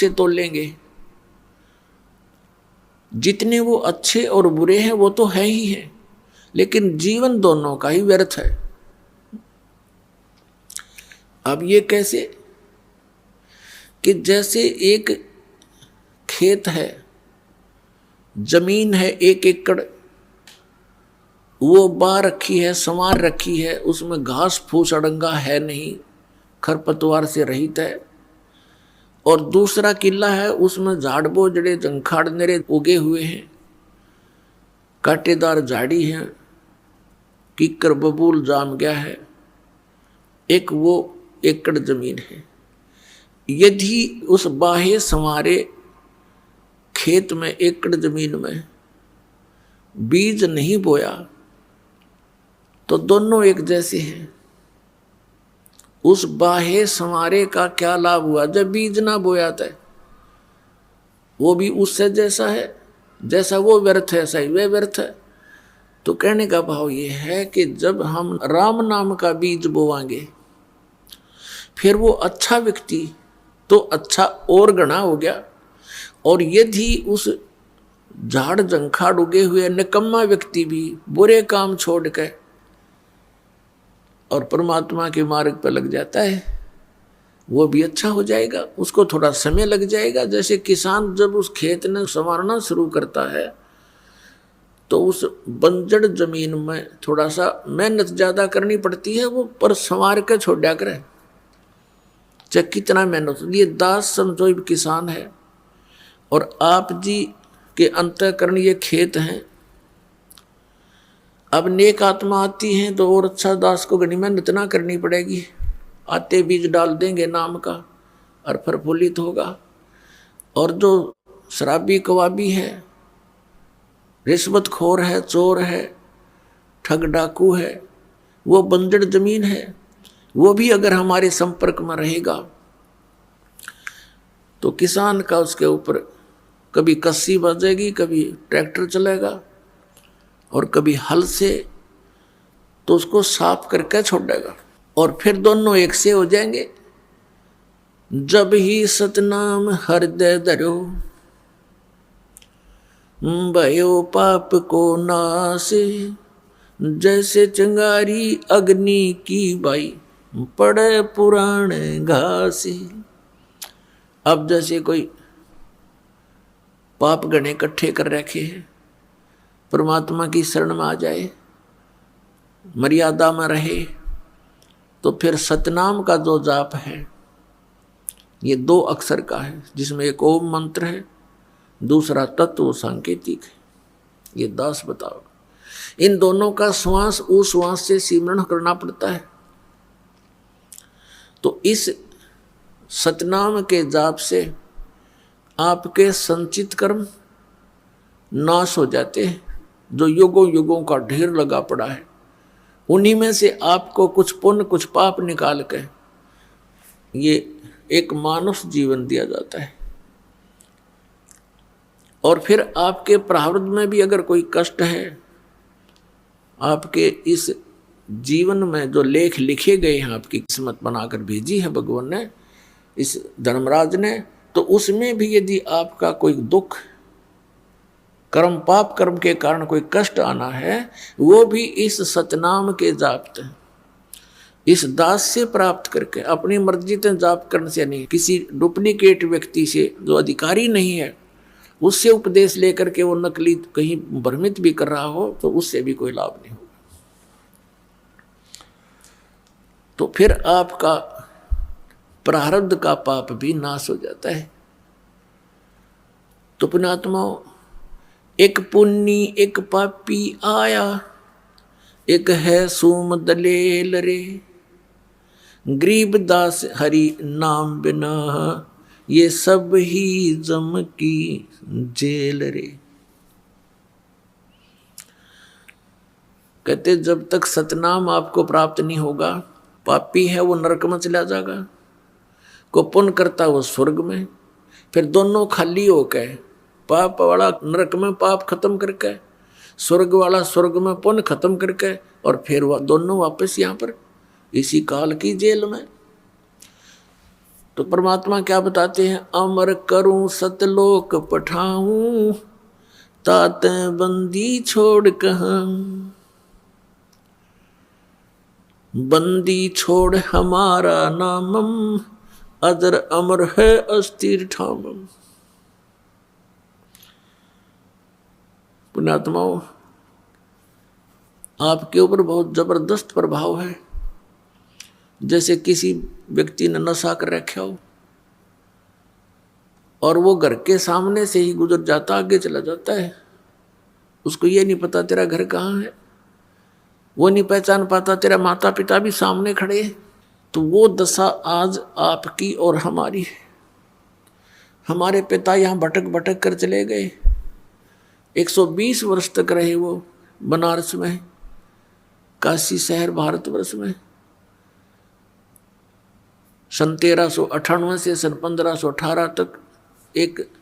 से तोलेंगे। जितने वो अच्छे और बुरे हैं वो तो है ही है, लेकिन जीवन दोनों का ही व्यर्थ है। अब ये कैसे कि जैसे एक खेत है, जमीन है 1 एकड़, वो बा रखी है, संवार रखी है, उसमें घास फूस अड़ंगा है नहीं, खरपतवार से रहित है। और दूसरा किला है, उसमें झाड़ बोझड़े जंखाड़ नेरे उगे हुए हैं, कांटेदार झाड़ी है, कीकर बबूल जाम गया है। एक वो एकड़ जमीन है। यदि उस बाहे संवारे खेत में, एकड़ जमीन में बीज नहीं बोया तो दोनों एक जैसे हैं। उस बाहे संवारे का क्या लाभ हुआ जब बीज ना बोया था? वो भी उससे जैसा है, जैसा वो व्यर्थ है, ऐसा ही वह व्यर्थ है। तो कहने का भाव ये है कि जब हम राम नाम का बीज बोवांगे, फिर वो अच्छा व्यक्ति तो अच्छा और गणा हो गया। और यदि उस झाड़ जंखाड़ उगे हुए निकम्मा व्यक्ति भी बुरे काम छोड़ के और परमात्मा के मार्ग पर लग जाता है, वो भी अच्छा हो जाएगा। उसको थोड़ा समय लग जाएगा। जैसे किसान जब उस खेत ने संवारना शुरू करता है तो उस बंजर जमीन में थोड़ा सा मेहनत ज्यादा करनी पड़ती है, वो पर संवार के छोड़ दिया करे, चाहे कितना मेहनत। ये दास समझो किसान है और आप जी के अंतःकरण ये खेत हैं। अब नेक आत्मा आती है तो और अच्छा दास को घनी मेहनत ना करनी पड़ेगी, आते बीज डाल देंगे नाम का और प्रफुल्लित होगा। और जो शराबी कवाबी है, रिश्वतखोर है, चोर है, ठग डाकू है, वो बंजर जमीन है, वो भी अगर हमारे संपर्क में रहेगा तो किसान का उसके ऊपर कभी कस्सी बजेगी, कभी ट्रैक्टर चलेगा और कभी हल से, तो उसको साफ करके छोड़ेगा और फिर दोनों एक से हो जाएंगे। जब ही सतनाम हृदय धरो, भयो पाप को नाश, जैसे चिंगारी अग्नि की बाई, पड़े पुराण घास। अब जैसे कोई पाप गणे इकट्ठे कर रखे हैं, परमात्मा की शरण में आ जाए, मर्यादा में रहे, तो फिर सतनाम का जो जाप है ये 2 अक्षर का है, जिसमें एक ओम मंत्र है, दूसरा तत्व सांकेतिक है। ये दास बताओ, इन दोनों का श्वास उस श्वास से सिमरण करना पड़ता है। तो इस सतनाम के जाप से आपके संचित कर्म नाश हो जाते हैं, जो युगों युगों का ढेर लगा पड़ा है। उन्हीं में से आपको कुछ पुण्य कुछ पाप निकाल के ये एक मानुष जीवन दिया जाता है। और फिर आपके प्रारब्ध में भी अगर कोई कष्ट है, आपके इस जीवन में जो लेख लिखे गए हैं, आपकी किस्मत बनाकर भेजी है भगवान ने, इस धर्मराज ने, तो उसमें भी यदि आपका कोई दुख, कर्म पाप कर्म के कारण कोई कष्ट आना है, वो भी इस सतनाम के जाप इस दास से प्राप्त करके, अपनी मर्जी से जाप करने से नहीं, किसी डुप्लीकेट व्यक्ति से जो अधिकारी नहीं है उससे उपदेश लेकर के वो नकली कहीं भ्रमित भी कर रहा हो तो उससे भी कोई लाभ नहीं होगा। तो फिर आपका प्रारब्ध का पाप भी नाश हो जाता है। तो पुण्यात्माओं, एक पुण्य एक पापी आया, एक है सूम दलेल रे, गरीब दास हरि नाम बिना, ये सब ही जम की जेल रे। कहते जब तक सतनाम आपको प्राप्त नहीं होगा, पापी है वो नरक में चला जाएगा, को पुण्य करता वो स्वर्ग में। फिर दोनों खाली होके, पाप वाला नरक में पाप खत्म करके, स्वर्ग वाला स्वर्ग में पुण्य खत्म करके, और फिर वह दोनों वापस यहाँ पर इसी काल की जेल में। तो परमात्मा क्या बताते हैं, अमर करूं सतलोक पठाऊं, तात बंदी छोड़ कहां, बंदी छोड़ हमारा नामम, अदर अमर है अस्थिर ठामम। पुण्यात्माओं, आपके ऊपर बहुत जबरदस्त प्रभाव है। जैसे किसी व्यक्ति ने नशा कर रखा हो और वो घर के सामने से ही गुजर जाता, आगे चला जाता है, उसको ये नहीं पता तेरा घर कहाँ है, वो नहीं पहचान पाता तेरा माता पिता भी सामने खड़े हैं। तो वो दशा आज आपकी और हमारी है। हमारे पिता यहाँ भटक भटक कर चले गए, 120 वर्ष तक रहे वो बनारस में, काशी शहर भारतवर्ष में। सन 1398 से सन 1518 तक एक